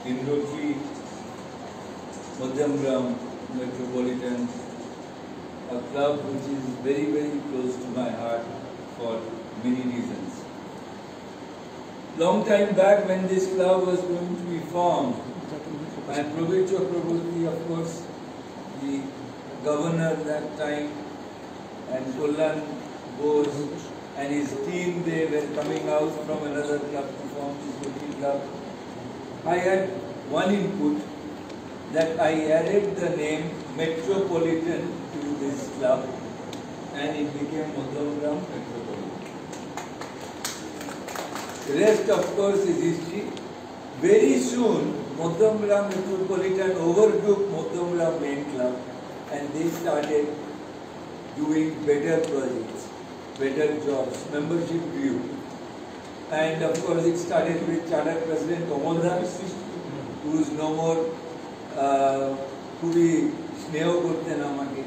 in Rotary Madhyamgram Metropolitan, a club which is very, very close to my heart for many reasons. Long time back when this club was going to be formed, and Prabir Chakraborty, of course, the governor at that time, and Kullan Bose and his team, they were coming out from another club to form this Rotary club. I had one input that I added the name Metropolitan to this club, and it became Madhyamgram Metropolitan. The rest, of course, is history. Very soon, Madhyamgram Metropolitan overtook Madhyamgram Main Club, and they started doing better projects, better jobs, membership grew. And of course, it started with Charter President Komodra, who is no more, খুবই স্নেহ করতেন আমাকে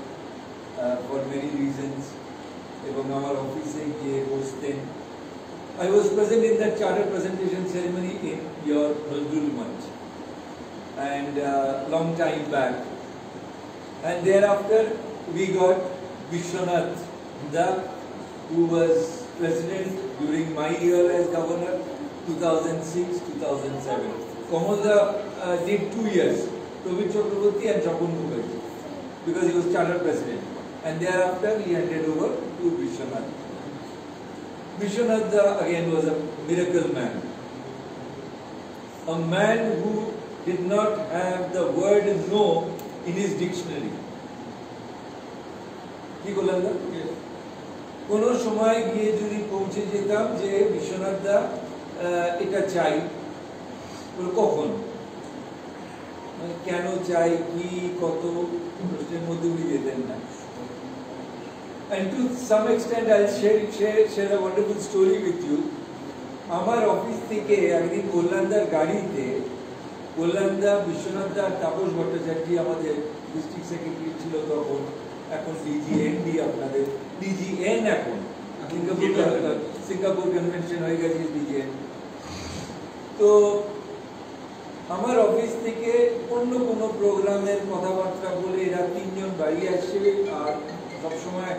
for many reasons, এবং আমার অফিসে গিয়ে বসতেন. I was present in that charter presentation ceremony in your Nazrul Manch, and long time back. And thereafter we got Vishwanath Da, who was president during my year as governor, 2006-2007. Komodra did 2 years, Prabir Chakraborty and Chapun Mukherjee, because he was charter president. And thereafter he handed over to Vishwanath. Vishwanath again was a miracle man. A man who did not have the word no in his dictionary. কি বললেন না? কোন সময় গিয়ে যদি পৌঁছে যেতাম যে বিশ্বনাথ দা এটা চাই, কখন, কেন চাই, কি, কত, প্রশ্নের মধ্যে উনি যেতেন না. And to some extent I'll share a wonderful story with you. আমার অফিস থেকে একদিন কল্যাণদার গাড়িতে, কল্যাণদা, বিশ্বনাথ দা, তাপস ভট্টাচার্য আমাদের ডিস্ট্রিক্ট সেক্রেটারি ছিল তখন, এখন ডিজিএনডি, আপনাদের ডিজিএন, এখন সিঙ্গাপুর কনভেনশন হয়ে গেছে ডিজিএন. তো আমার অফিস থেকে অন্য কোনো প্রোগ্রামের কথাবার্তা বলে এরা তিনজন বাড়ি আসছে, আর সবসময়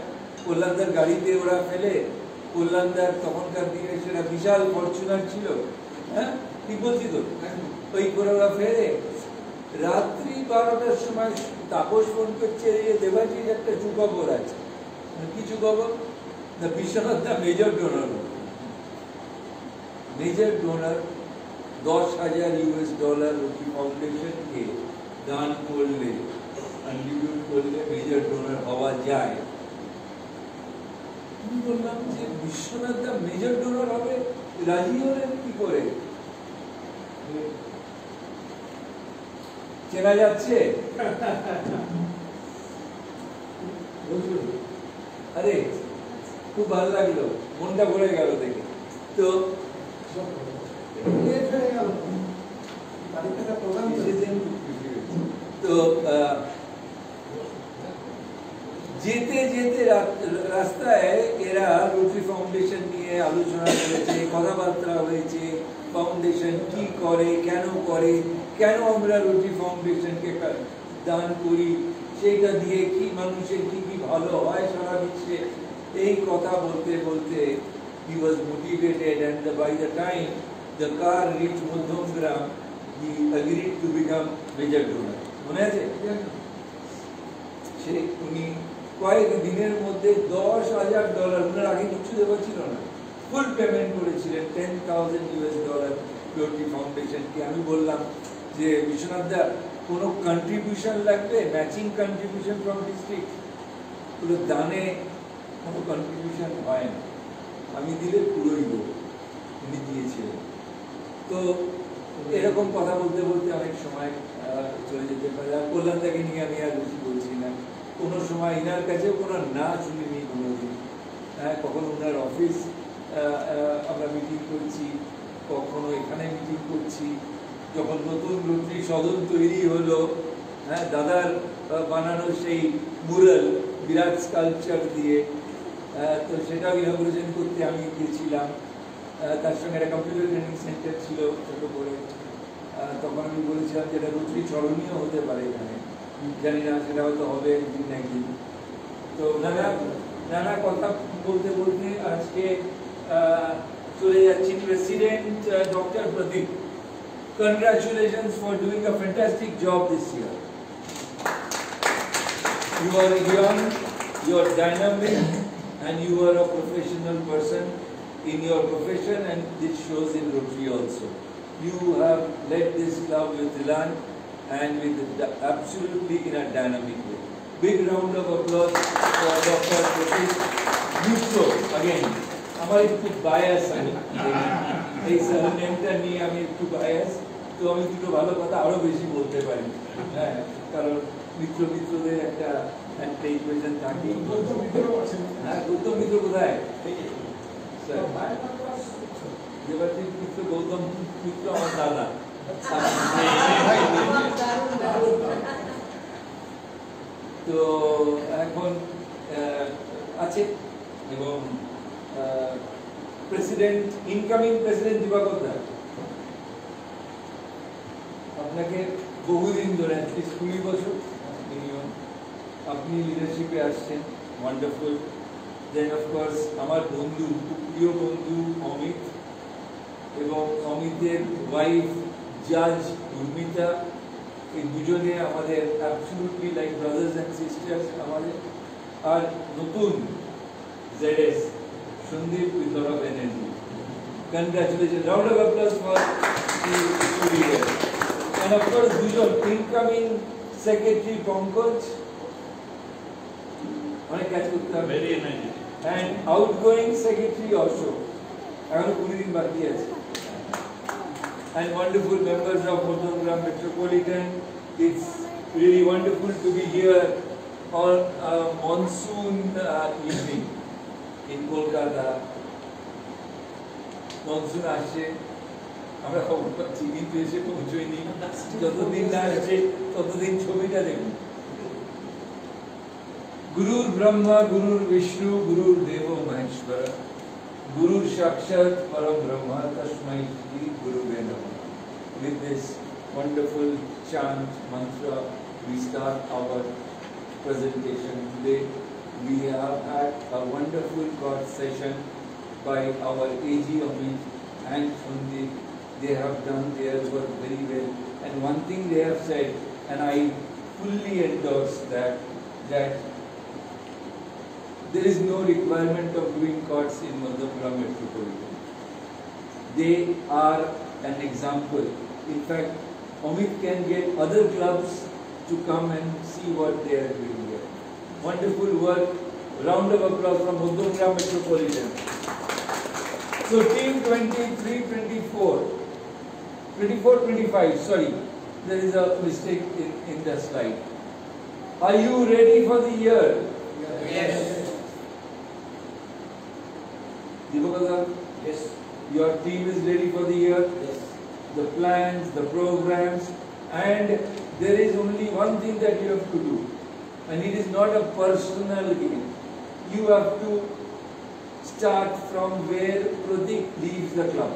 কল্যাণদার গাড়িতে ওরা ফেলে. কল্যাণদার তখনকার দিনে সেটা বিশাল ফরচুনার ছিল, হ্যাঁ ঠিক বলছি তো, ওই করে ওরা ফেলে. রাত্রি 12টার সময় তাপস ফোন করছে, দেবাজি একটা সুখবর আছে. কি সুখবর? না, বিশ্বনাথ দা মেজর ডোনার, মেজর ডোনার $10,000 রুটি ফাউন্ডেশনকে দান করলে, কন্ট্রিবিউট করলে মেজর ডোনার হওয়া যায়. আমি বললাম যে বিশ্বনাথ দা মেজর ডোনার হবে, রাজি হলেন কি করে? চেনা যাচ্ছে? আরে খুব ভালো লাগলো, মনটা ভরে গেল দেখে. তো তো যেতে যেতে রাস্তায় এরা রোটারি ফাউন্ডেশন নিয়ে আলোচনা করেছে, কথাবার্তা হয়েছে. ফাউন্ডেশন কি করে, কেন আমরা রোটারি ফাউন্ডেশনকে দান করি, সেইটা দিয়ে কি মানুষের কি কি ভালো হয় সারা বিশ্বে. এই কথা বলতে বলতে he was motivated, and by the time the car reached Madhyamgram, he agreed to become major donor. মনে আছে? সে উনি কয়েক দিনের মধ্যে $10,000, ওনার আগে কিছু দেওয়া ছিল না, ফুল পেমেন্ট করেছিলেন, $10,000 রোটারি ফাউন্ডেশনকে. আমি বললাম যে বিশ্বনাথ দা, কোনো কন্ট্রিবিউশন লাগবে, ম্যাচিং কন্ট্রিবিউশন ফ্রম ডিস্ট্রিক্ট? পুরো দানে কোনো কন্ট্রিবিউশন হয় না, আমি দিলে পুরোই দেবো. উনি দিয়েছিলেন. তো এরকম কথা বলতে বলতে অনেক সময় চলে যেতে পারে. আর কল্যাণদাকে নিয়ে আমি আর বেশি বলছি না. কোনো সময় ইনার কাছেও কোনো না শুনিনি কোনোদিন. হ্যাঁ, কখনো ওনার অফিস আমরা মিটিং করছি, কখনো এখানে মিটিং করছি. যখন নতুন রোটারি সদন তৈরি হলো, হ্যাঁ, দাদার বানানো সেই মুরাল বিরাট স্কাল্পচার দিয়ে, তো সেটাও ইনগ্রেশন করতে আমি গিয়েছিলাম. তার সঙ্গে একটা কম্পিউটার ট্রেনিং সেন্টার ছিল ছোট করে, তখন আমি আমি বলেছিলাম যেটা রুটি স্মরণীয় হতে পারে এখানে, জানি না সেটা হয়তো হবে একদিন না একদিন। তো নানা কথা বলতে বলতে আজকে চলে যাচ্ছি president doctor Pradip. Congratulations for doing a fantastic job this year. You are young, you are dynamic, and you are a professional person in your profession, and this shows in Rotary also. You have led this club with elan and with absolutely in a dynamic way. Big round of applause for Dr. Pratik Mishra again. আমার একটু bias আমি এই সারনেমটা নিয়ে আমি একটু bias, তো আমি দুটো ভালো কথা আরো বেশি বলতে পারি, হ্যাঁ, কারণ মিত্রদের একটা ইকুয়েশন থাকে। হ্যাঁ, গৌতম মিত্র কোথায়? দেবাশিস মিত্র, গৌতম মিত্র আমার দাদা। তো এখন আছে এবং প্রেসিডেন্ট, ইনকামিং প্রেসিডেন্ট দিবাকর দা, আপনাকে বহুদিন ধরে অ্যাটলিস্ট 20 বছর মিনিমাম আপনি লিডারশিপে আসছেন, ওয়ান্ডারফুল। দেন অফকোর্স আমার বন্ধু, খুব প্রিয় বন্ধু অমিত, এবং অমিতের ওয়াইফ জাজ উর্মিতা, এই দুজনে আমাদের absolutely like brothers and sisters আমাদের। আর নতুন ZS Sandeep with lot of energy. Congratulations. Round of applause for the leader. And of course, দুজন incoming secretary Pankaj, অনেক কাজ করতে হবে, very energetic, and outgoing secretary Ashok, এখনো 20 দিন বাকি আছে, and wonderful members of Mothergram Metropolitan. It's really wonderful to be here on a monsoon evening in Kolkata. Monsoon আসছে, আমরা খবর পাচ্ছি, কিন্তু এসে পৌঁছয়নি। যতদিন না আসছে ততদিন ছবিটা দেখুন। গুরুর ব্রহ্মা গুরুর বিষ্ণু গুরুর দেব মহেশ্বর গুরুর সাক্ষাৎ পরম ব্রহ্মা তস্মৈ শ্রী গুরুবে নমঃ. With this wonderful chant mantra, we start our presentation today. We have had a wonderful God session by our AG Amit and Sandeep. They have done their work very well. And one thing they have said, and I fully endorse that there is no requirement of doing courts in Madhya Metropolitan. They are an example. In fact, Amit can get other clubs to come and see what they are doing here. Wonderful work. Round of applause from Madhya Metropolitan. So team 24-25, sorry, there is a mistake in the slide. Are you ready for the year? Yes. Divakar, yes. Your team is ready for the year? Yes. The plans, the programs, and there is only one thing that you have to do, and it is not a personal game. You have to start from where Pratik leaves the club.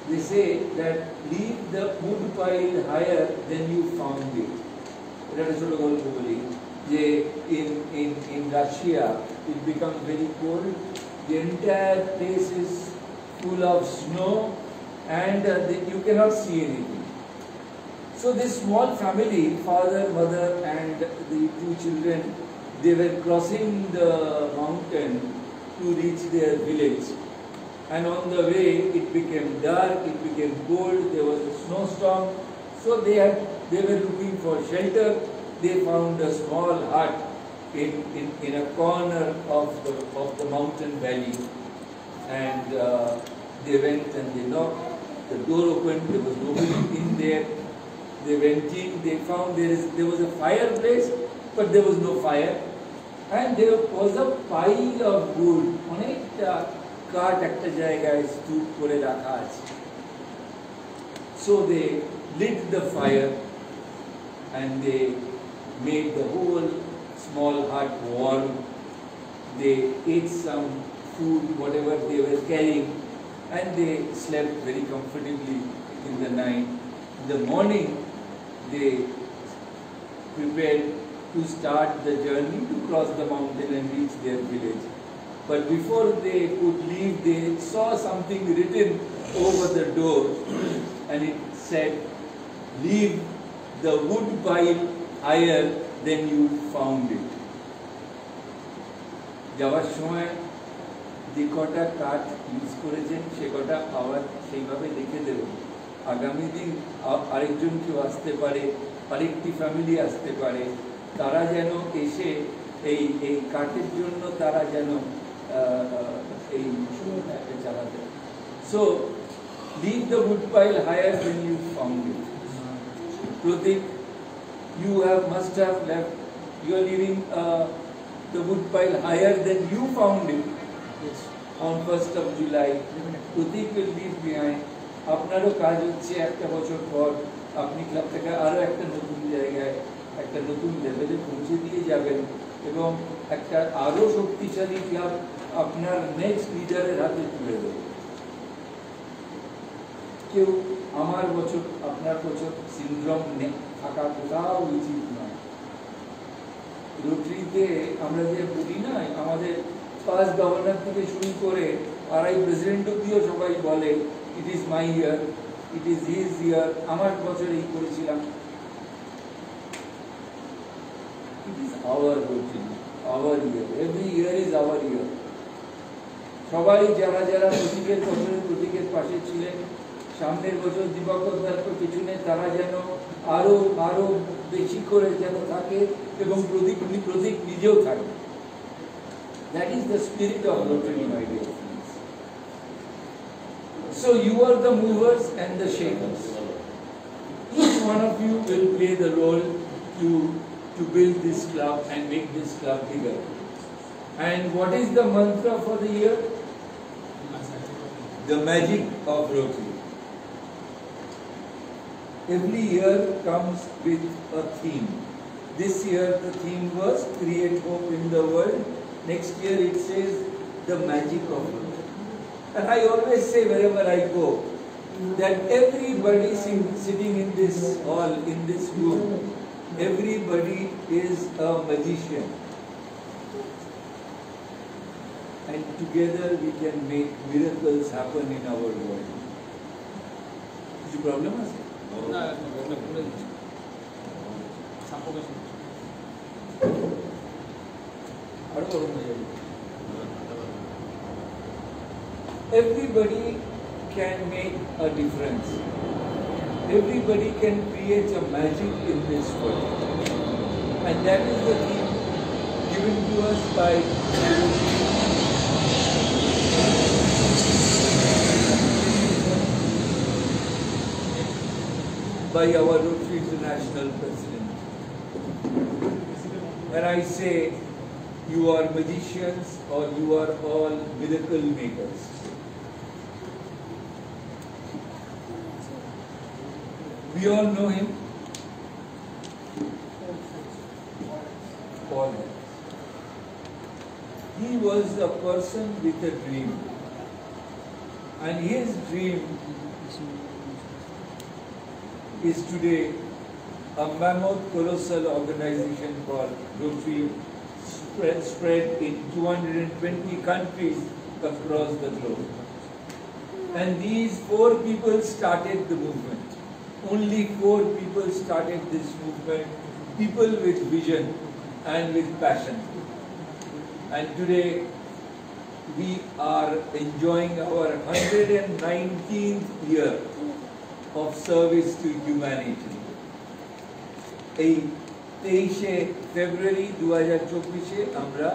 They say that leave the wood pile higher than you found it. That is what in Russia it becomes very cold. The entire place is full of snow, and you cannot see anything. So this small family, father, mother, and the 2 children, they were crossing the mountain to reach their village. And on the way, it became dark, it became cold, there was a snowstorm. So they were looking for shelter. They found a small hut in a corner of the mountain valley. And they went and they knocked. The door opened, there was nobody in there. They went in, they found there was a fireplace, but there was no fire. And there was a pile of wood. অনেকটা কাঠ একটা জায়গায় স্তূপ করে রাখা আছে। So they lit the fire and they made the whole small hut warm. They ate some food, whatever they were carrying, and they slept very comfortably in the night. In the morning, they prepared to start the journey to cross the mountain and reach their village. But before they could leave, they saw something written over the door, and it said, "Leave the wood pile higher than you found it." যাওয়ার সময় যে কটা কাঠ use করেছেন সে কটা আবার সেইভাবে লিখে দেবেন। আগামী দিন আরেকজন কেউ আসতে পারে, আরেকটি ফ্যামিলি আসতে পারে, তারা যেন এসে এই এই কাঠের জন্য তারা যেন এই সময়টাকে চালাতে। So leave the wood pile higher than you found it. Pratik, you must have left. You are leaving the wood pile higher than you found it. Yes. On 1st of July. Pratik will leave behind. আপনারও কাজ হচ্ছে একটা বছর পর আপনি club থেকে আরো একটা নতুন জায়গায় একটা নতুন লেভেলে পৌঁছে দিয়ে যাবেন এবং একটা আরো শক্তিশালী ক্লাব আপনার নেক্সট লিডারের হাতে তুলে দেবে। কেউ আমার বছর আপনার বছর সিনড্রোম থাকা কোথাও উচিত নয়। রোটারিতে আমরা যে বলি না, আমাদের ফার্স্ট গভর্নর থেকে শুরু করে আড়াই প্রেসিডেন্ট অব্দিও সবাই বলে it is my year, it is his year, আমার বছর এই করেছিলাম। It is our Rotary, our year, every year is our year. সবাই যারা যারা প্রতীকের বছরে প্রতীকের পাশে ছিলেন, সামনের বছর দিবাকর দত্তর পেছনে তারা যেন আরো আরো বেশি করে যেন থাকে এবং প্রতীক নিজেও থাকে। That is the spirit of Rotary, my dear friends. So you are the movers and the shakers. Each one of you will play the role to build this club and make this club bigger. And what is the mantra for the year? The magic of Rotary. Every year comes with a theme. This year the theme was Create Hope in the World. Next year it says the magic of Rotary. And I always say wherever I go that everybody sitting in this hall, in this room, everybody is a magician. And together we can make miracles happen in our world. Is the problem? Everybody can make a difference. Everybody can create a magic in this world. And that is the theme given to us by our Rotary International President. When I say you are magicians or you are all miracle makers. We all know him. Paul. He was a person with a dream. And his dream is today a mammoth colossal organization called Rotary, spread in 220 countries across the globe. And these 4 people started the movement. Only 4 people started this movement, people with vision and with passion. And today we are enjoying our 119th year of service to humanity. এই 23শে ফেব্রুয়ারি 2024-এ আমরা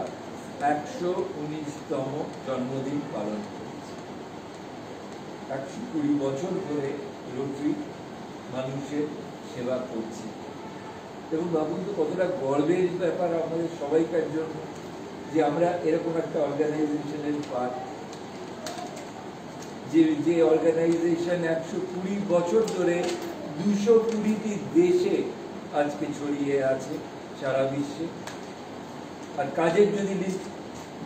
119তম জন্মদিন পালন করেছি। 120 বছর ধরে rotary মানুষের সেবা করছি এবং ভাবুন তো কতটা গর্বের ব্যাপার আমাদের সবাইকার জন্য যে আমরা এরকম একটা অর্গানাইজেশনের পার্ট, যে অর্গানাইজেশন 120 বছর ধরে 220টি দেশে আজকে ছড়িয়ে আছে সারা বিশ্বে। আর কাজের যদি লিস্ট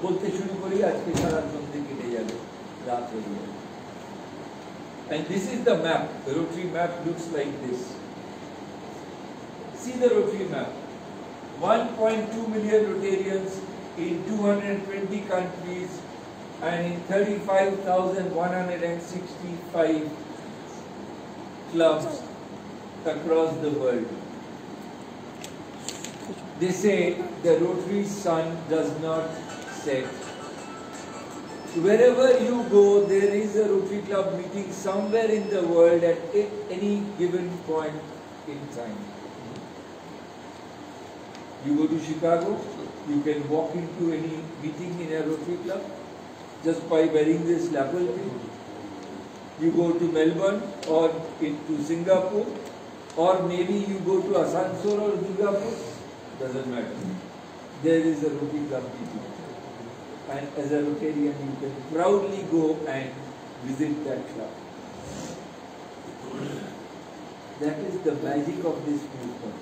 বলতে শুরু করি আজকে সারা সন্ধে কেটে যাবে, রাত হয়ে যাবে। And this is the map. The Rotary map looks like this. See the Rotary map. 1.2 million Rotarians in 220 countries and in 35,165 clubs across the world. They say the Rotary sun does not set. Wherever you go, there is a Rotary Club meeting somewhere in the world at any given point in time. You go to Chicago, you can walk into any meeting in a Rotary Club just by wearing this lapel pin. You go to Melbourne or into Singapore, or maybe you go to Asansol or Durgapur, doesn't matter. There is a Rotary Club meeting. And as a Rotarian, you can proudly go and visit that club. That is the magic of this movement.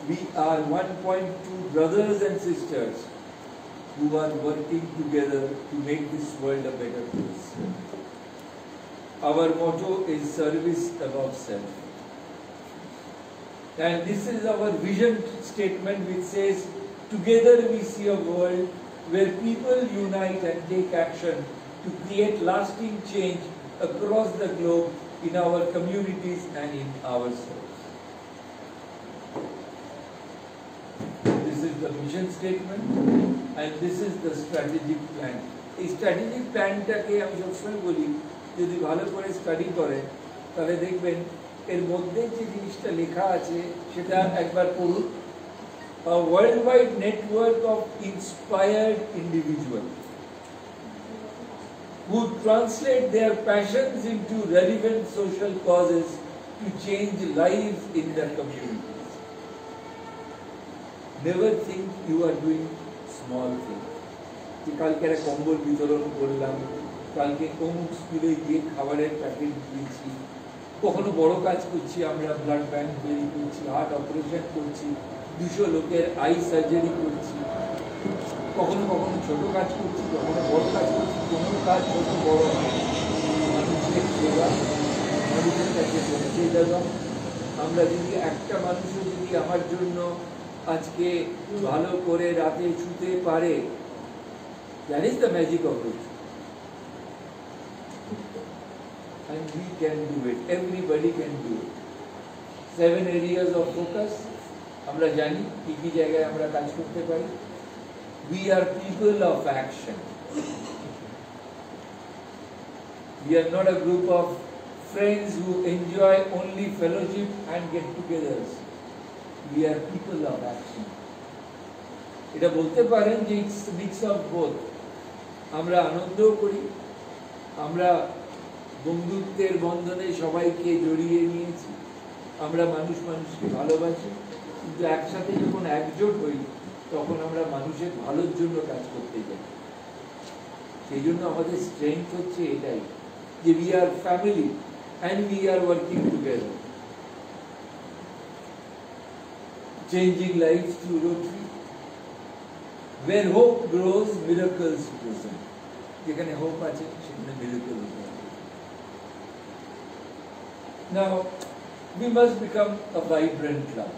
We are 1.2 brothers and sisters who are working together to make this world a better place. Our motto is service above self. And this is our vision statement, which says, together we see a world where people unite and take action to create lasting change across the globe in our communities and in ourselves. This is the mission statement and this is the strategic plan. এই strategic planটাকে আমি সবসময় বলি, যদি ভালো করে study করেন তাহলে দেখবেন এর মধ্যে যে জিনিসটা লেখা আছে সেটা একবার পড়ুন। A worldwide network of inspired individuals who translate their passions into relevant social causes to change lives in their communities. Never think you are doing small things. কালকে একটা কম্বল বিতরণ করলাম, কালকে অমুক স্কুলে গিয়ে খাবারের প্যাকেট দিয়েছি, কখনো বড় কাজ করছি, আমরা ব্লাড ব্যাংক তৈরি করছি, হার্ট অপারেশন করছি, 200 লোকের আই সার্জারি করছি, কখনো কখনো ছোট কাজ করছি, কখনো বড় কাজ করছি, কোনো কাজ ছোট বড় হয়, মানুষের সেবা, মানুষের কাছে পৌঁছে দেওয়া। আমরা যদি একটা মানুষও যদি আমার জন্য আজকে ভালো করে রাতে শুতে পারে, that is the magic of it. And we can do it. Everybody can do it. 7 areas of focus. আমরা জানি কি কি জায়গায় আমরা কাজ করতে পারি। We are people of action. We are not a group of friends who enjoy only fellowship and get-togethers. We are people of action. এটা বলতে পারেন যে it's a mix of both. আমরা আনন্দও করি, আমরা বন্ধুত্বের বন্ধনে সবাইকে জড়িয়ে নিয়েছি, আমরা মানুষকে ভালোবাসি, কিন্তু একসাথে যখন একজোট হই তখন আমরা মানুষের ভালোর জন্য কাজ করতে যাই। সেই জন্য আমাদের স্ট্রেংথ হচ্ছে এটাই যে we are family and we are working together. Changing lives through Rotary. Where hope grows, miracles present. যেখানে hope আছে সেখানে miracle হবে। Now, we must become a vibrant club.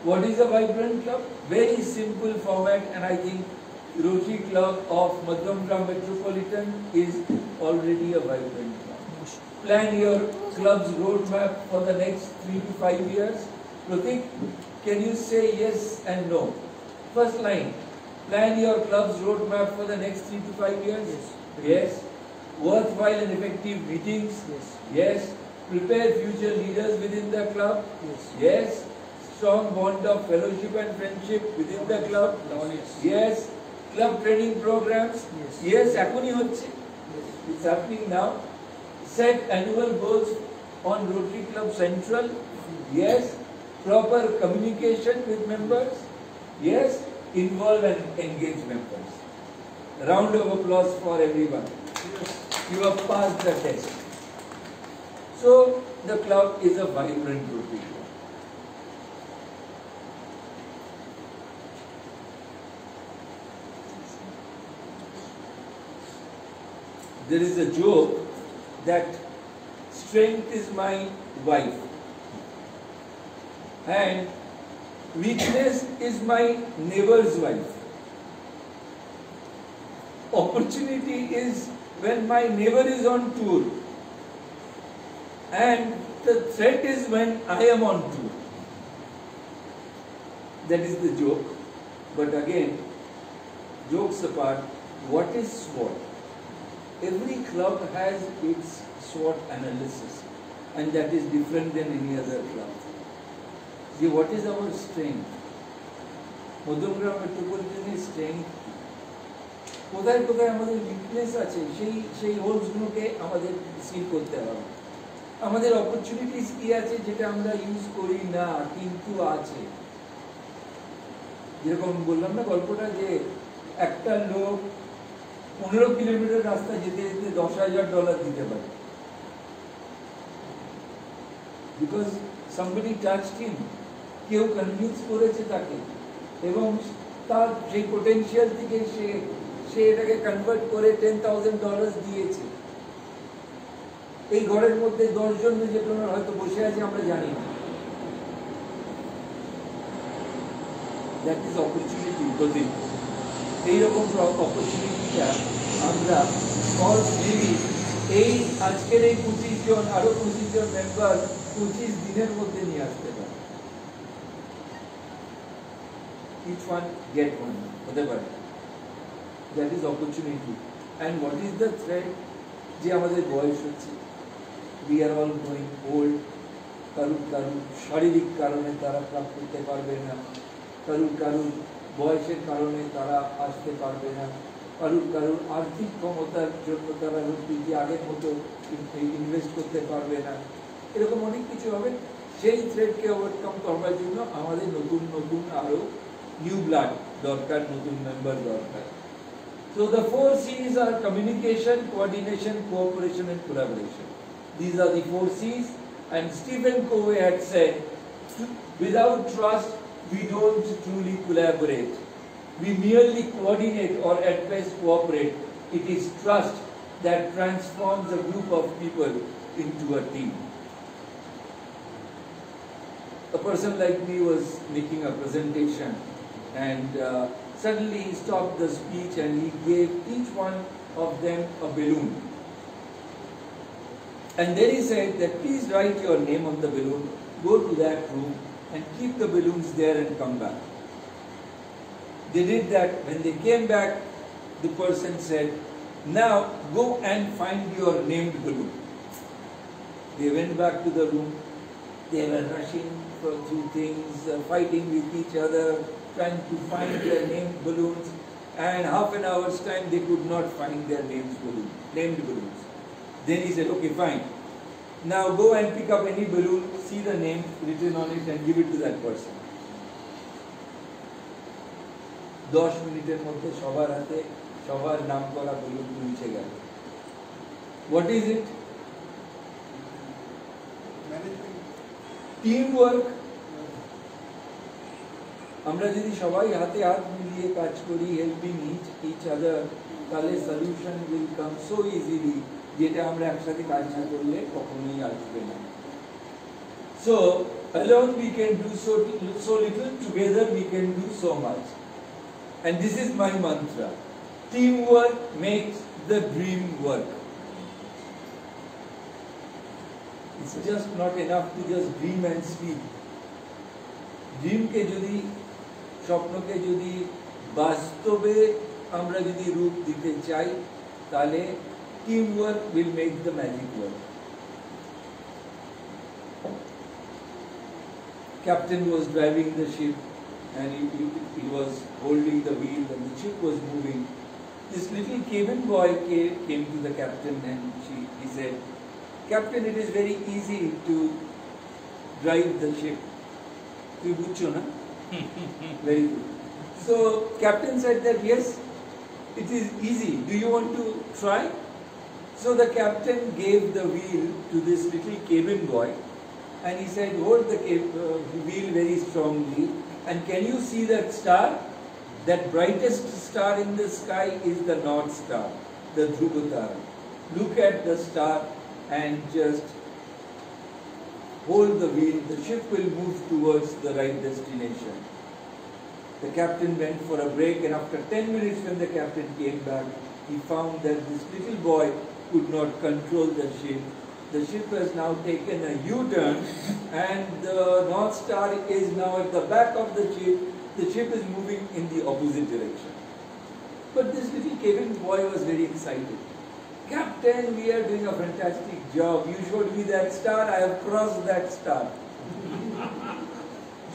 What is a vibrant club? Very simple format, and I think Rotary Club of Madgamgram Metropolitan is already a vibrant club. Plan your club's roadmap for the next 3 to 5 years. Pratik, can you say yes and no? First line. Plan your club's roadmap for the next 3 to 5 years? Yes. Yes. Worthwhile and effective meetings? Yes. Yes. Prepare future leaders within the club? Yes. Yes. Strong bond of fellowship and friendship within the club? Yes. Yes. Club training programs? Yes. Yes. এখনই হচ্ছে. It's happening now. Set annual goals on Rotary Club Central? Yes. Proper communication with members? Yes. Involve and engage members. A round of applause for everyone. Yes. You have passed the test. So, the club is a vibrant Rotary Club. There is a joke that strength is my wife, and weakness is my neighbor's wife. Opportunity is when my neighbor is on tour, and the threat is when I am on tour. That is the joke. But again, jokes apart, what is SWOT? Every club has its SWOT analysis, and that is different than any other club. See, what is our strength? Madhyamgram মেট্রোপলিটনের strength কোথায় কোথায় আমাদের weakness আছে সেই হোলসগুলোকে আমাদের seal করতে হবে। আমাদের অপরচুনিটিস কি আছে যেটা আমরা ইউজ করি না কিন্তু আছে। যেরকম বললাম না গল্পটা, যে একটা লোক 15 কিলোমিটার রাস্তা যেতে যেতে $10,000 দিতে পারে, বিকজ সামবডি টাচড হিম, কেউ কনভিন্স করেছে তাকে, এবং তার সেই পোটেনশিয়াল থেকে সে এটাকে কনভার্ট করে $10,000 দিয়েছে। এই ঘরের মধ্যে 10 জন মেজেটনার হয়তো বসে আছে, আমরা জানি না। That is opportunity. যদি এইরকম অপরচুনিটিটা আমরা এই আজকের এই 25 জন আরো 25 জন মেম্বার 25 দিনের মধ্যে নিয়ে আসতে পারে, each one get one হতে পারে। That is opportunity. And what is the threat? যে আমাদের বয়স হচ্ছে, we are all growing old, কারুর শারীরিক কারণে তারা ক্লাব করতে পারবে না, কারুর বয়সের কারণে তারা আসতে পারবে না, কারুর আর্থিক ক্ষমতার জন্য তারা রুটি আগের মতো ইনভেস্ট করতে পারবে না, এরকম অনেক কিছু হবে। সেই থ্রেটকে ওভারকাম করবার জন্য আমাদের নতুন নতুন আরো নিউ ব্লাড দরকার, নতুন মেম্বার দরকার। So the 4 C's are communication, coordination, cooperation and collaboration. These are the 4 C's, and Stephen Covey had said, without trust we don't truly collaborate. We merely coordinate or at best cooperate. It is trust that transforms a group of people into a team. A person like me was making a presentation, and suddenly he stopped the speech and he gave each one of them a balloon. And then he said that please write your name on the balloon, go to that room and keep the balloons there and come back. They did that. When they came back, the person said, now go and find your named balloon. They went back to the room. They were rushing through things, fighting with each other, trying to find their named balloons, and half an hour's time they could not find their named balloons. Then he said, okay, fine. Now go and pick up any balloon, see the name written on it and give it to that person. 10 মিনিটের মধ্যে সবার হাতে সবার নাম করা balloon পৌঁছে গেল। What is it? Teamwork. আমরা যদি সবাই হাতে হাত মিলিয়ে কাজ করি, হেল্পিং each other, তাহলে solution will come so easily, যেটা আমরা একসাথে কাজ না করলে কখনোই আসবে না। So alone we can do so little, together we can do so much. And this is my mantra: teamwork makes the dream work. It's just not enough to just dream and speak. Dream ke jodi স্বপ্নকে যদি বাস্তবে আমরা যদি রূপ দিতে চাই, তাহলে teamwork will make the magic work. Captain was driving the ship and he was holding the wheel and the ship was moving. This little cabin boy came to the captain and he said, Captain, it is very easy to drive the ship. You buchcho na? Very good. So captain said that yes, it is easy. Do you want to try? So the captain gave the wheel to this little cabin boy and he said, hold the wheel very strongly, and can you see that star? That brightest star in the sky is the North Star, the Dhruva Tara. Look at the star and just hold the wheel. The ship will move towards the right destination. The captain went for a break, and after 10 minutes when the captain came back, he found that this little boy could not control the ship. The ship has now taken a U-turn, and the North Star is now at the back of the ship. The ship is moving in the opposite direction. But this little cabin boy was very excited. Captain, we are doing a fantastic job. You showed me that star, I have crossed that star.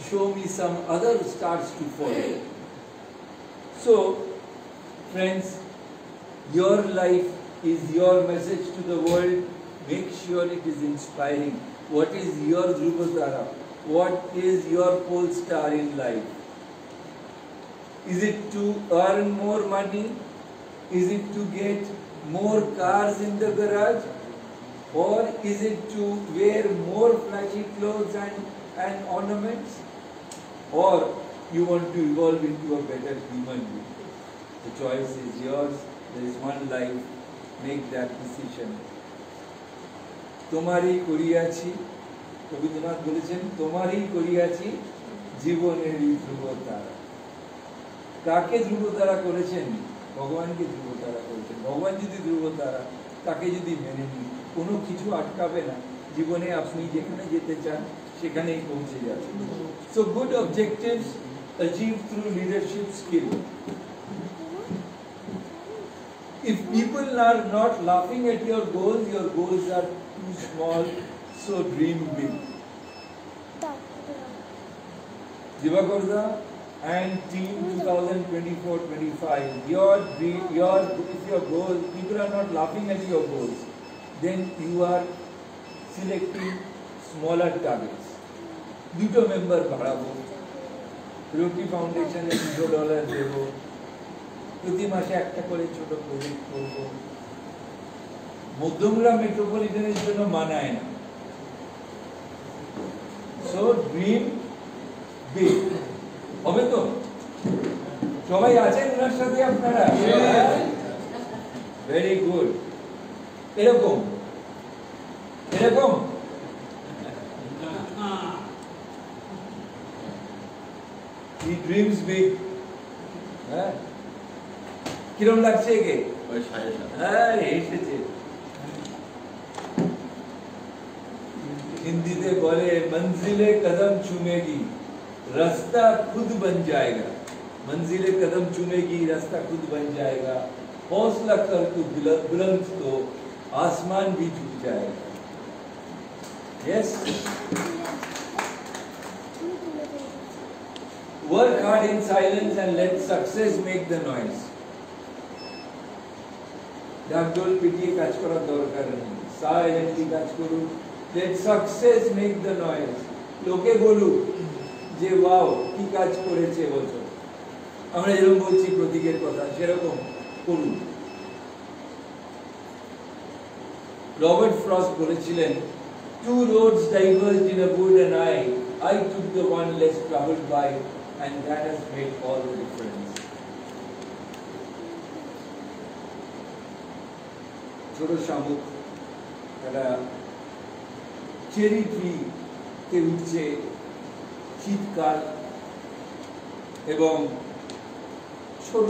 Show me some other stars to follow. So, friends, your life is your message to the world. Make sure it is inspiring. What is your Dhruvotara? What is your pole star in life? Is it to earn more money? Is it to get more cars in the garage? Or is it to wear more flashy clothes and ornaments? Or you want to evolve into a better human being? The choice is yours. There is one life. Make that decision. তোমারই করিয়াছি, রবীন্দ্রনাথ বলেছেন, তোমারই করিয়াছি জীবনেরই ধ্রুবতারা। কাকে ধ্রুবতারা করেছেন? ভগবানকে ধ্রুবতারা করেছেন। ভগবান যদি ধ্রুবতারা, তাকে যদি মেনে নিই, কোনো কিছু আটকাবে না। জীবনে আপনি যেখানে যেতে চান সেখানেই পৌঁছে যাবেন। So good objectives achieved through leadership skill. If people are not laughing at your goals are too small, so dream big. Divakarda and team 2024-25, your dream, if your goal, people are not laughing at your goals, then you are selecting smaller targets. দুটো member বাড়াবো, রুটি ফাউন্ডেশনে $2 দেবো, প্রতি মাসে একটা করে ছোট প্রজেক্ট করবো। মধ্যমগ্রাম মেট্রোপলিটনের জন্য মানায় না। So dream big. হবে তো? সবাই আছেন ওনার সাথে আপনারা? Very good. এরকম এরকম he dreams big. হ্যাঁ, কিরম লাগছে একে? হ্যাঁ, এসেছে। হিন্দিতে বলে मंजिले कदम चूमेगी रास्ता खुद बन जाएगा। मंजिले कदम चूमेगी रास्ता खुद बन जाएगा। हौसला कर तू बुलंद तो आसमान भी झुक जाएगा। Yes, work hard in silence and let success make the noise. ঢাকঢোল পিটিয়ে কাজ করার দরকার নেই, সাইলেন্টলি কাজ করুন। Let success make the noise. লোকে বলুক যে ওয়াও কি কাজ করেছে বছর। আমরা যেরকম বলছি প্রতীকের কথা, সেরকম করুন। রবার্ট ফ্রস্ট বলেছিলেন, two roads diverged in a wood and I took the one less traveled by, and that has made all the difference. ছোট শামুক একটা চেরি ট্রি তে উঠছে, শীতকাল, এবং ছোট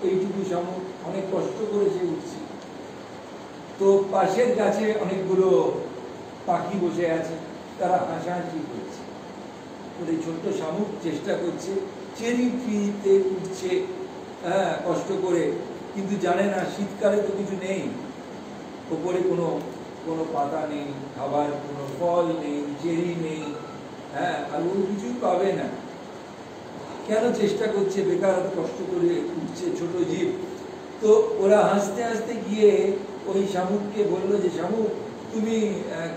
এইটুকু শামুক অনেক কষ্ট করেছে উঠছে। তো পাশের গাছে অনেকগুলো পাখি বসে আছে, তারা হাসাহাসি করছে। ওই ছোট্ট শামুক চেষ্টা করছে, চেরি ট্রিতে উঠছে কষ্ট করে, কিন্তু জানে না শীতকালে তো কিছু নেই, ওপরে কোনো পাতা নেই, খাবার কোনো ফল নেই, চেরি নেই, আর ও কিছুই পাবে না। কেন চেষ্টা করছে? বেকার কষ্ট করে উঠছে ছোট জীব। তো ওরা হাসতে হাসতে গিয়ে ওই শামুককে বললো যে, শামুক তুমি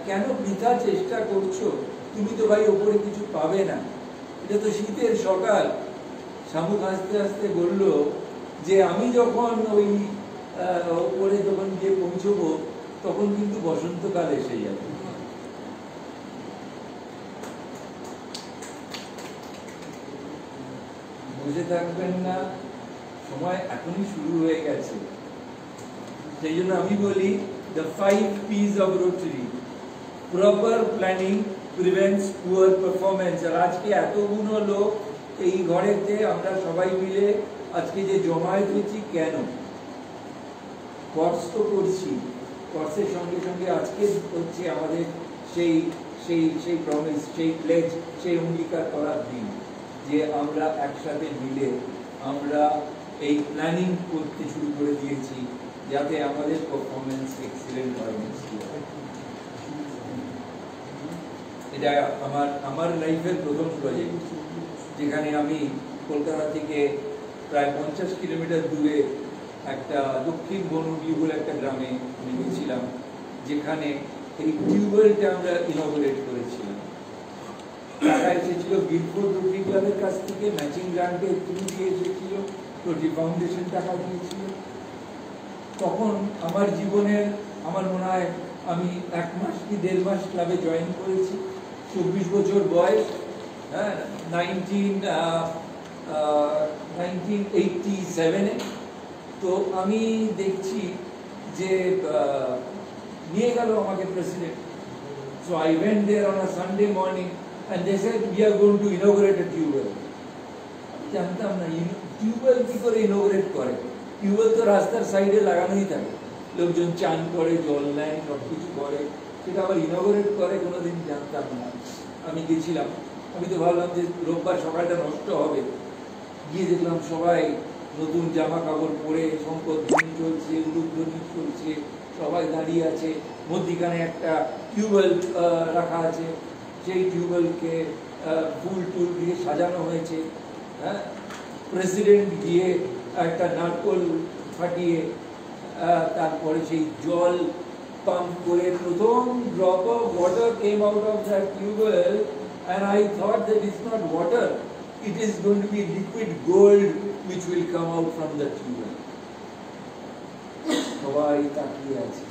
কেন বৃথা চেষ্টা করছো? তুমি তো ভাই ওপরে কিছু পাবে না, এটা তো শীতের সকাল। শামুক হাসতে হাসতে বলল যে, আমি যখন ওই ওপরে যখন গিয়ে পৌঁছবো তখন কিন্তু বসন্তকাল এসে যাবে। বসে থাকবেন না, সময় এখনই শুরু হয়ে গেছে। সেই জন্য আমি বলি the 5 P's of Rotary. Proper planning prevents poor performance. আর আজকে এতগুলো লোক এই ঘরেতে আমরা সবাই মিলে আজকে যে জমায়েত হয়েছি কেন? কোর্স তো করছি, কোর্সের সঙ্গে সঙ্গে আজকে হচ্ছে আমাদের সেই সেই সেই প্রমিস, সেই প্লেজ, সেই অঙ্গীকার করার দিন যে আমরা একসাথে মিলে আমরা এই প্ল্যানিং করতে শুরু করে দিয়েছি যাতে আমাদের পারফরমেন্স এক্সিলেন্ট হয়। এটা আমার লাইফের প্রথম প্রজেক্ট, যেখানে আমি কলকাতা থেকে প্রায় 50 কিলোমিটার দূরে একটা দক্ষিণ বনডি বলে একটা গ্রামে গিয়েছিলাম, যেখানে এই টিউবওয়েলটা আমরা ইনঅগুরেট করেছিলাম। টাকা এসেছিল গিলফোর্ড রোটারি ক্লাবের কাছ থেকে, ম্যাচিং গ্রান্টে থ্রু দিয়ে এসেছিল, রোটারি ফাউন্ডেশন টাকা দিয়েছিল। তখন আমার জীবনের আমার মনে হয় আমি 1 মাস কি 1.5 মাস ক্লাবে জয়েন করেছি, 24 বছর বয়স, হ্যাঁ, 1987-এ। তো আমি দেখছি যে নিয়ে গেল আমাকে president. So I went there on a Sunday morning and they said we are going to inaugurate a tubewell. আমি জানতাম না টিউবওয়েল কি করে ইনোগ্রেট করে। টিউবওয়েল তো রাস্তার সাইডে লাগানোই থাকে, লোকজন চান করে, জল নেয়, সবকিছু করে, সেটা আবার ইনোগ্রেট করে কোনোদিন জানতাম না। আমি গেছিলাম, আমি তো ভাবলাম যে রোববার সকালটা নষ্ট হবে। গিয়ে দেখলাম সবাই নতুন জামা কাপড় পরে, শঙ্করধ্বনি চলছে, উলুধ্বনি চলছে, সবাই দাঁড়িয়ে আছে। মধ্যিখানে একটা টিউবওয়েল রাখা আছে, সেই টিউবওয়েলকে ফুল টুল দিয়ে সাজানো হয়েছে। হ্যাঁ, প্রেসিডেন্ট গিয়ে একটা নারকোল ফাটিয়ে তারপরে সেই জল পাম্প করে প্রথম drop of water came out of that tubewell, and I thought that it's not water, it is going to be liquid gold which will come out from the tubewell. সবাই তাকিয়ে আছে,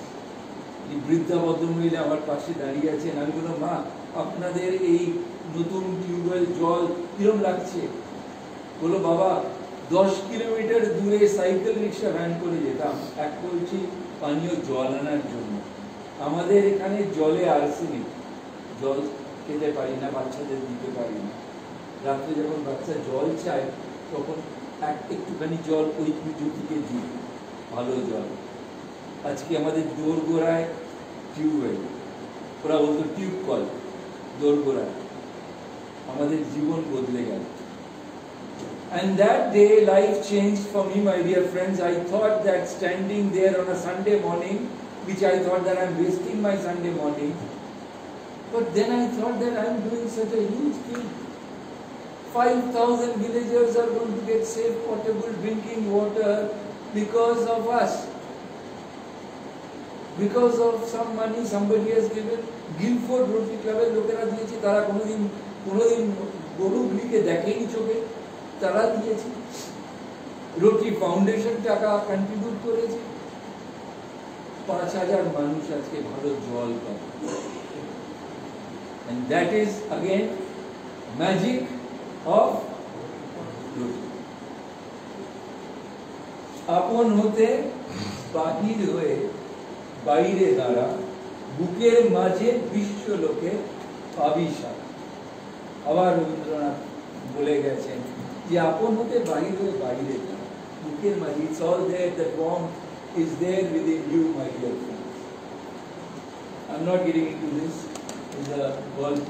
এই বৃদ্ধা ভদ্রমহিলা আমার পাশে দাঁড়িয়ে আছেন। আমি বললাম, মা, আপনাদের এই নতুন টিউবওয়েল জল কিরম লাগছে? বলো, বাবা, 10 কিলোমিটার দূরে সাইকেল রিক্সা ভ্যান করে যেতাম এক কলসি পানীয় জল আনার জন্য। আমাদের এখানে জলে আর্সেনিক, জল খেতে পারি না, বাচ্চাদের দিতে পারি না। রাত্রে যখন বাচ্চা জল চায় তখন একটুখানি জল ওই পুজো থেকে দিই, ভালো জল। আজকে আমাদের দোরগোড়ায় টিউবওয়েল, ওরা বলতো টিউব কল, দোরগোড়ায় আমাদের জীবন বদলে গেল। And that day life changed for me, my dear friends. I thought that standing there on a Sunday morning, which I thought that I'm wasting my Sunday morning, but then I thought that I'm doing such a huge thing. 5,000 villagers are going to get safe potable drinking water because of us, because of some money somebody has given. Guildford Rotary Club লোকেরা দিয়েছে, তারা কোনোদিন গরুগুলিকে দেখেনি চোখে, তারা দিয়েছে। Rotary foundation টাকা contribute করেছে। 5,000 মানুষ আজকে ভালো জল পায়। And that is again magic of Rotary. আপন হতে বাহির হয়ে বাইরে দ্বারা বুকের মাঝে বিশ্ব লোকে আবিষ্কার। আবার রবীন্দ্রনাথ বলে গেছেন যে আপন হতে বাহির হয়ে বাইরে দ্বারা বুকের মাঝে, it's all there, the warmth is there within you, my dear friends. I'm not getting into this, is a গল্প।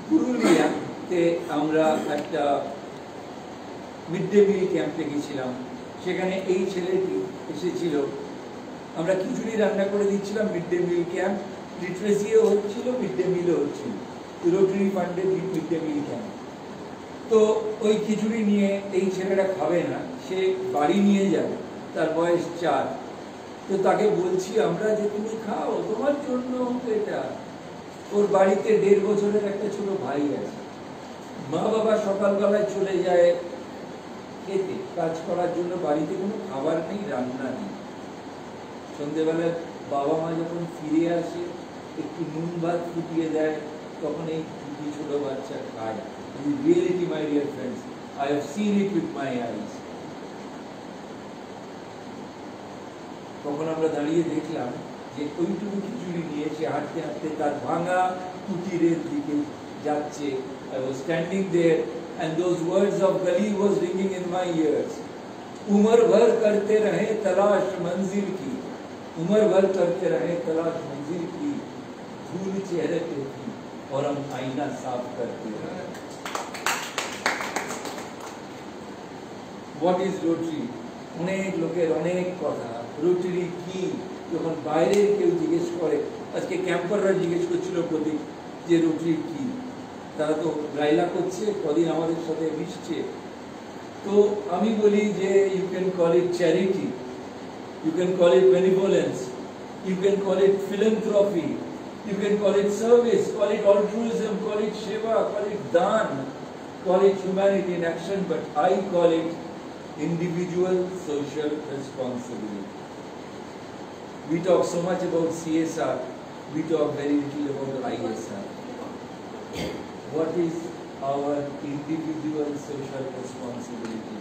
পুরুলিয়াতে আমরা একটা মিড ডে মিল ক্যাম্পে গেছিলাম, সেখানে এই ছেলেটি এসেছিল। আমরা খিচুড়ি রান্না করে দিচ্ছিলাম, মিড ডে মিল ক্যাম্প, লিটারেসিও হচ্ছিল, মিড ডে মিলও হচ্ছিল, রোটারি ফান্ডের মিড ডে মিল ক্যাম্প। তো ওই খিচুড়ি নিয়ে এই ছেলেটা খাবে না, সে বাড়ি নিয়ে যাবে, তার বয়স 4। তো তাকে বলছি আমরা যে তুমি খাও, তোমার জন্য এটা। ওর বাড়িতে 1.5 বছরের একটা ছোট ভাই আছে। মা বাবা সকালবেলায় চলে যায় খেতে, কাজ করার জন্য, বাড়িতে কোনো খাবার নেই, রান্না নেই। সন্ধ্যেবেলায় বাবা মা যখন ফিরে আসে একটু নুন ভাত ফুটিয়ে দেয়, তখন এই ছোট বাচ্চা খায়। In reality, my dear friends, I have seen it with my eyes. তখন আমরা দাঁড়িয়ে দেখলাম যে ওইটুকু খিচুড়ি নিয়ে সে হাঁটতে হাঁটতে তার ভাঙা কুটিরের দিকে যাচ্ছে। I was standing there and those words of Gali was ringing in my ears. उम्र भर करते रहे तलाश मंजिल की, उम्र भर करते रहे तलाश मंजिल की, धूल चेहरे पे थी और हम आईना साफ करते रहे। What is Rotary? অনেক লোকের অনেক কথা। রোটারি কি? যখন বাইরের কেউ জিজ্ঞেস করে, আজকে ক্যাম্পাররা জিজ্ঞেস করছিল প্রদীপ যে রোটারি কি, তারা তো লাইলা করছে, কদিন আমাদের সাথে মিশছে। তো আমি বলি যে you can call it charity, you can call it benevolence, you can call it philanthropy, you can call it service, call it altruism, call it seva, call ইট দান, call it humanity in action, but I call it individual social responsibility. We talk so much about CSR, we talk very little about ISR. What is our individual social responsibility?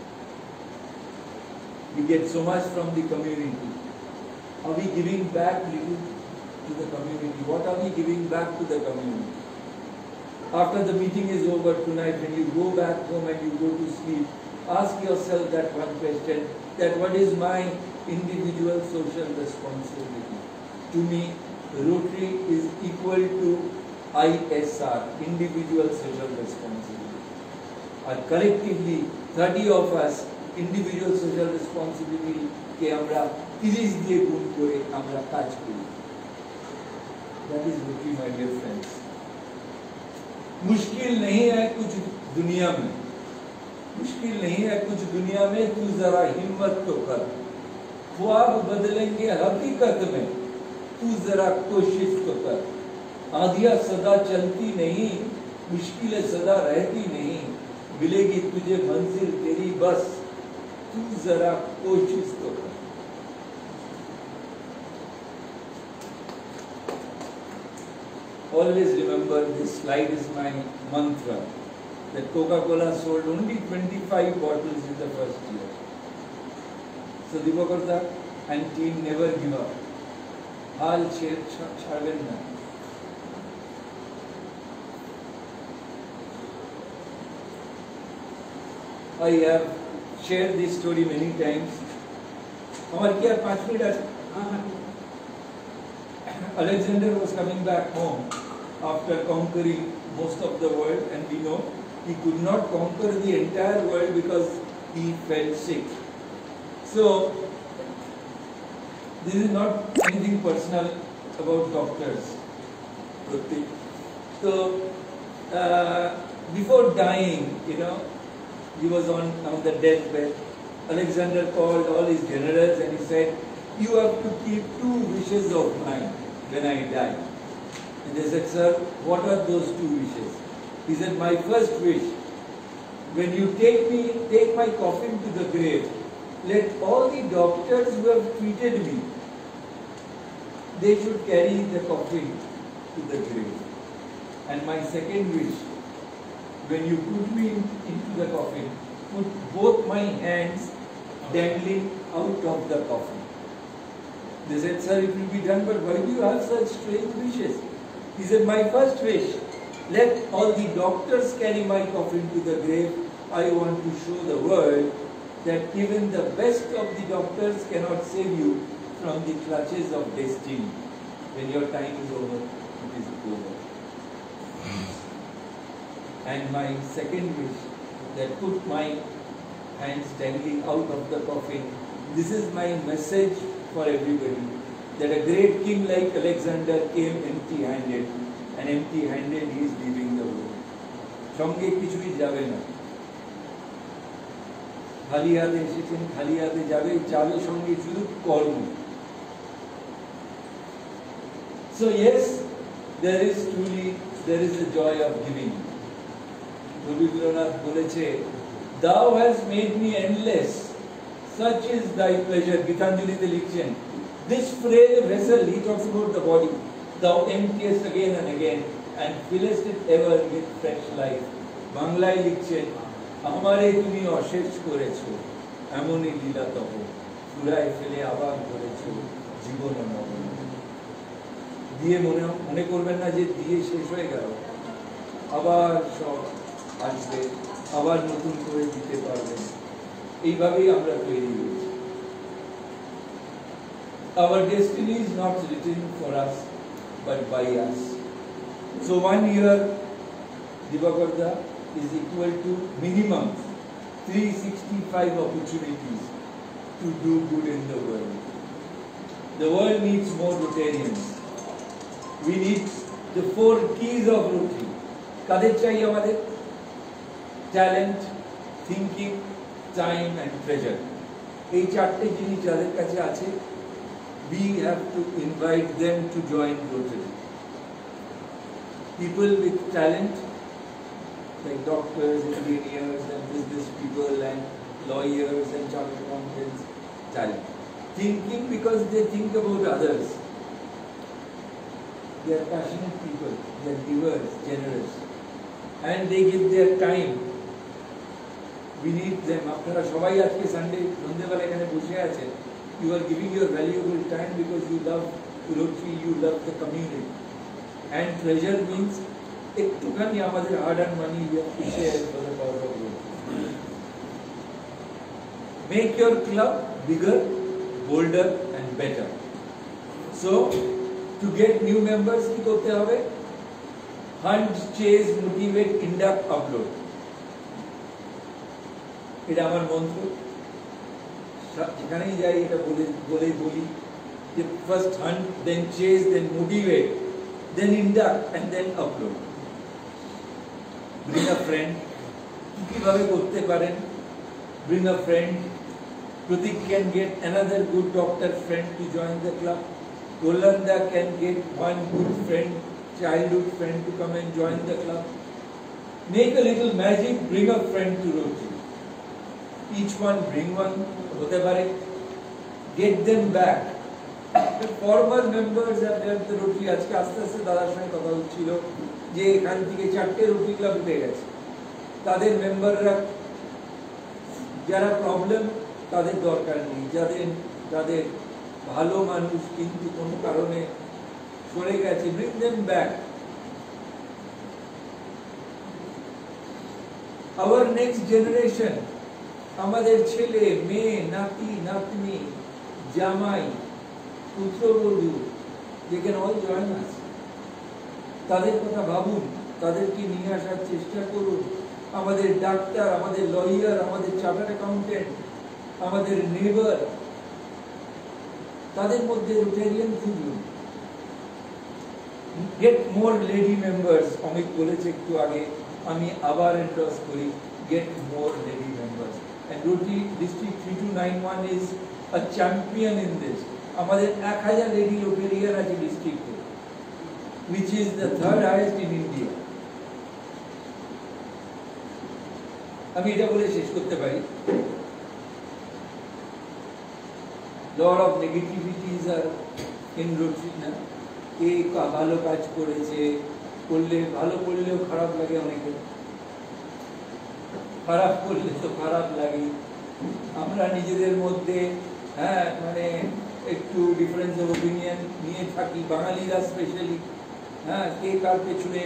We get so much from the community. Are we giving back little to the community? What are we giving back to the community? After the meeting is over tonight, when you go back home and you go to sleep, ask yourself that one question, that what is my individual social responsibility? To me, Rotary is equal to ISR, individual social responsibility. And collectively, 30 of us, individual social responsibility ke amra 30 diye gun kore amra kaj kori. That is Rotary, my dear friends. मुश्किल नहीं है कुछ दुनिया में, मुश्किल नहीं है कुछ दुनिया में, तू जरा हिम्मत तो कर, ख्वाब बदलेंगे हकीकत में, तू जरा कोशिश तो कर। आंधियां सदा चलती नहीं, मुश्किलें सदा रहती नहीं, मिलेगी तुझे मंजिल तेरी बस, तू जरा कोशिश तो कर। Always remember, this slide is my mantra, that Coca-Cola sold only 25 bottles in the first year. So Divakarta and team never give up. Hal chhaben na. I have shared this story many times. Hamar kya 5 minute Alexander was coming back home after conquering most of the world, and we know he could not conquer the entire world because he fell sick. So this is not anything personal about doctors. So before dying, he was on the deathbed. Alexander called all his generals and he said, "You have to keep 2 wishes of mine when I die." And they said, "Sir, what are those 2 wishes?" He said, "My first wish, when you take my coffin to the grave, let all the doctors who have treated me, they should carry the coffin to the grave. And my second wish, when you put me into the coffin, put both my hands dangling out of the coffin." They said, "Sir, it will be done, but why do you have such strange wishes?" He said, "My first wish, let all the doctors carry my coffin to the grave. I want to show the world that even the best of the doctors cannot save you from the clutches of destiny. When your time is over, it is over." And my second wish, that put my hands dangling out of the coffin. This is my message for everybody, that a great king like Alexander came empty-handed, and empty-handed he is leaving the world. সঙ্গে কিছুই যাবে না, খালি হাতে এসেছেন, খালি হাতে যাবে, যাবে সঙ্গে শুধু কর্ম। So yes, there is a joy of giving. Rabindranath বলেছে, "Thou hast made me endless, such is thy pleasure." গীতাঞ্জলিতে লিখছেন, "This frail vessel," he talks about the body, "thou emptiest again and again and fillest it ever with fresh life." বাংলায় লিখছেন, "আমারে তুমি অশেষ করেছো, এমনই লীলা তব, চূড়ায় ফেলে আবার ধরেছো জীবন নবন। দিয়ে মনে করবেন না যে দিয়ে শেষ হয়ে গেল, আবার সব আসবে, আবার নতুন করে দিতে পারবেন। এইভাবেই আমরা তৈরি হয়েছি। Our destiny is not written for us, but by us. So 1 year, Divakarda, is equal to minimum 365 opportunities to do good in the world. The world needs more Rotarians. We need the 4 keys of Rotary. কাদের চাই আমাদের? Talent, thinking, time and treasure. এই চারটে জিনিস যাদের কাছে আছে, we have to invite them to join Rotary. People with talent, like doctors, engineers and business people and lawyers and chartered accountants, talent. Thinking because they think about others. They are passionate people, they are givers, generous, and they give their time. We need them. আপনারা সবাই আজকে Sunday সন্ধ্যেবেলা এখানে বসে আছেন। You are giving your valuable time because you love Rotary, you love the community. And treasure means একটুখানি আমাদের hard earned money we have to share for the cause of Rotary. Make your club bigger, bolder and better. So, to get new members কি করতে হবে? Hunt, chase, motivate, induct, upload. এটা আমার মন্ত্র। যেখানেই যাই এটা বলি যে first hunt, then chase, then motivate, then induct and then upload. Bring a friend. কিভাবে করতে পারেন? Bring a friend. Pratik can get another good doctor friend to join the club. Yolanda can get one good friend, childhood friend to come and join the club. Make a little magic, bring a friend to Rotary. Each one bring one, hote pare. Get them back. The former members have left the Rotary. আজকে আস্তে আস্তে দাদার সঙ্গে কথা হচ্ছিল যে এখান থেকে 4টে Rotary ক্লাব উঠে গেছে। তাদের মেম্বাররা যারা প্রবলেম তাদের দরকার নেই, যাদের ভালো মানুষ কিন্তু কোনো কারণে সরে গেছে, bring them back. Our next generation, আমাদের ছেলে মেয়ে নাতি নাতনি জামাই পুত্রবধূ, they can all join us. তাদের কথা ভাবুন, তাদেরকে নিয়ে আসার চেষ্টা করুন। আমাদের ডাক্তার, আমাদের লয়ার, আমাদের চার্টার্ড অ্যাকাউন্টেন্ট, আমাদের নেবার, তাদের মধ্যে রোটেরিয়ান খুঁজুন। Get more lady members. Amit বলেছে একটু আগে, আমি আবার এন্ডোর্স করি, get more lady members. And Rotary District 3291 is a champion in this. আমাদের 1000 লেডি রোটেরিয়ান আছে ডিস্ট্রিক্টে, which is the third highest in India. আমি এটা বলে শেষ করতে পারি, lot of negativities are in Rotary না। কে ভালো কাজ করেছে, করলে ভালো করলেও খারাপ লাগে অনেকে, খারাপ করলে তো খারাপ লাগে। আমরা নিজেদের মধ্যে মানে একটু ডিফারেন্স অফ ওপিনিয়ন নিয়ে থাকি, বাঙালিরা স্পেশালি। কে কার পেছনে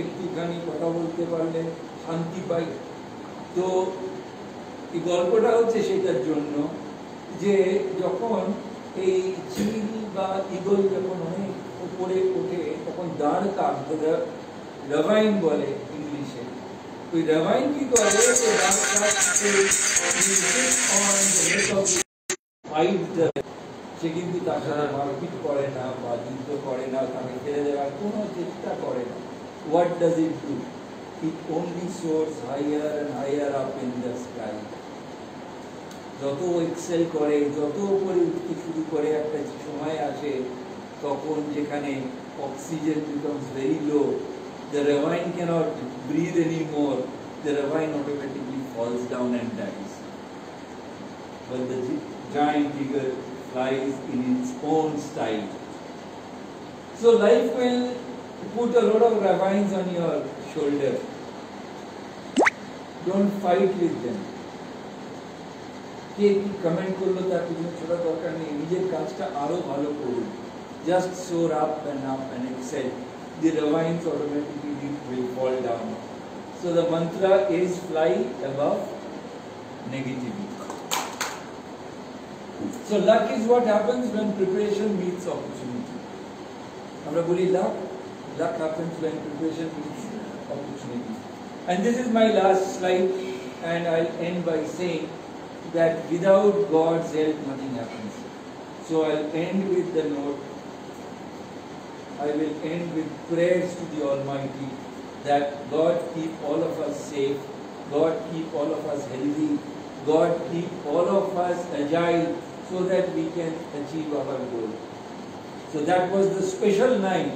একটুখানি কথা বলতে পারলে শান্তি পাই। তো এই গল্পটা হচ্ছে সেটার জন্য যে যখন এই চিল বা ঈগল যখন অনেক উপরে ওঠে তখন দাঁড় কাক, রাভাইন বলে ইংলিশে। ওই রাভাইন কি করে, সে কিন্তু তার সাথে মারপিট করে না বা যুদ্ধ করে না, তাকে ফেলে দেওয়ার কোনো চেষ্টা করে না। What does it do? It only soars higher and higher up in the sky. যত এক্সেল করে, যত উপরে উঠতে শুরু করে, একটা সময় আসে তখন যেখানে oxygen becomes very low, the ravine cannot breathe anymore, the ravine automatically falls down and dies. But the giant eagle flies in its own style. So life will put a lot of ravines on your shoulder. Don't fight with them. কে কি comment করলো তার পিছনে ছোটার দরকার নেই, নিজের কাজটা আরো ভালো করুন। Just soar up and excel. The ravines automatically will fall down. So the mantra is fly above negativity. So luck is what happens when preparation meets opportunity. Amra boli luck happens when preparation meets opportunity. And this is my last slide, and I'll end by saying that without God's help nothing happens. So I'll end with the note, I will end with prayers to the Almighty that God keep all of us safe, God keep all of us healthy, God keep all of us agile so that we can achieve our goal. So that was the special night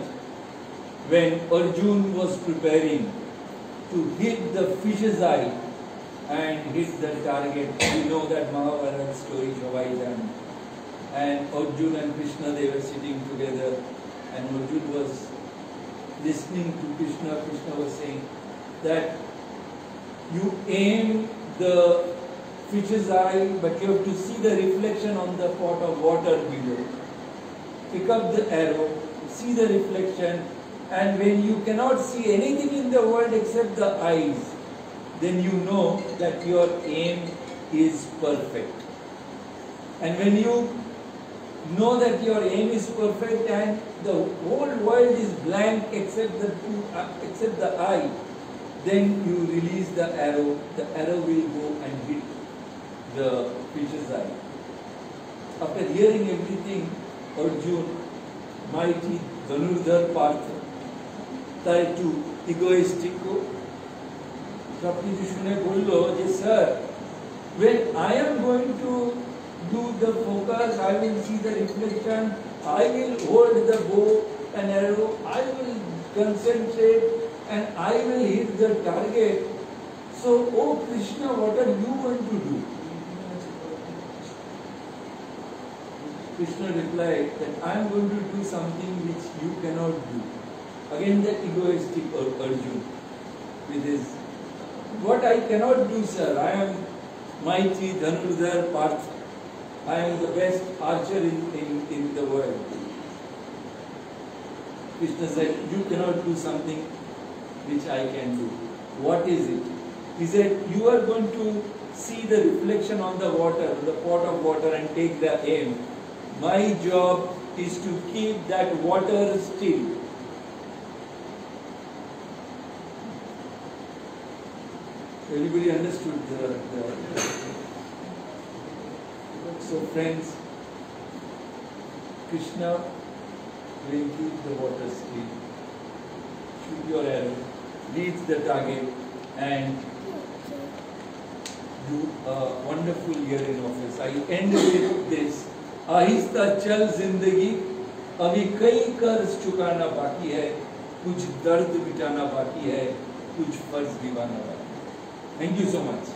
when Arjun was preparing to hit the fish's eye and hit the target. We know that Mahabharata story, Hawai Jan. And Arjun and Krishna, they were sitting together, and Arjun was listening to Krishna. Krishna was saying that you aim the fish's eye, but you have to see the reflection on the pot of water below. Pick up the arrow, see the reflection, and when you cannot see anything in the world except the eyes, then you know that your aim is perfect. And when you know that your aim is perfect and the whole world is blank except the eye, then you release the arrow will go and hit the fish's eye. After hearing everything, Arjun, mighty Dhanurdhar Partha, তার একটু egoistic সব কিছু শুনে বললো যে sir, when I am going to do the focus, I will see the reflection, I will hold the bow and arrow, I will concentrate and I will hit the target. So, oh Krishna, what are you going to do? Krishna replied that I am going to do something which you cannot do. Again the egoistic Arjun with his, what I cannot do, sir, I am mighty Dhanurdhar Partha. I am the best archer in the world. Krishna said, you cannot do something which I can do. What is it? He said, you are going to see the reflection on the water, the pot of water, and take the aim. My job is to keep that water still. Everybody understood the so friends, Krishna will keep the water still. Shoot your arrow, reach the target, and do a wonderful year in office. I end with this. आहिस्ता चल जिंदगी, अभी कई कर्ज चुकाना बाकी है, कुछ दर्द मिटाना बाकी है, कुछ फर्ज निभाना बाकी है. Thank you so much.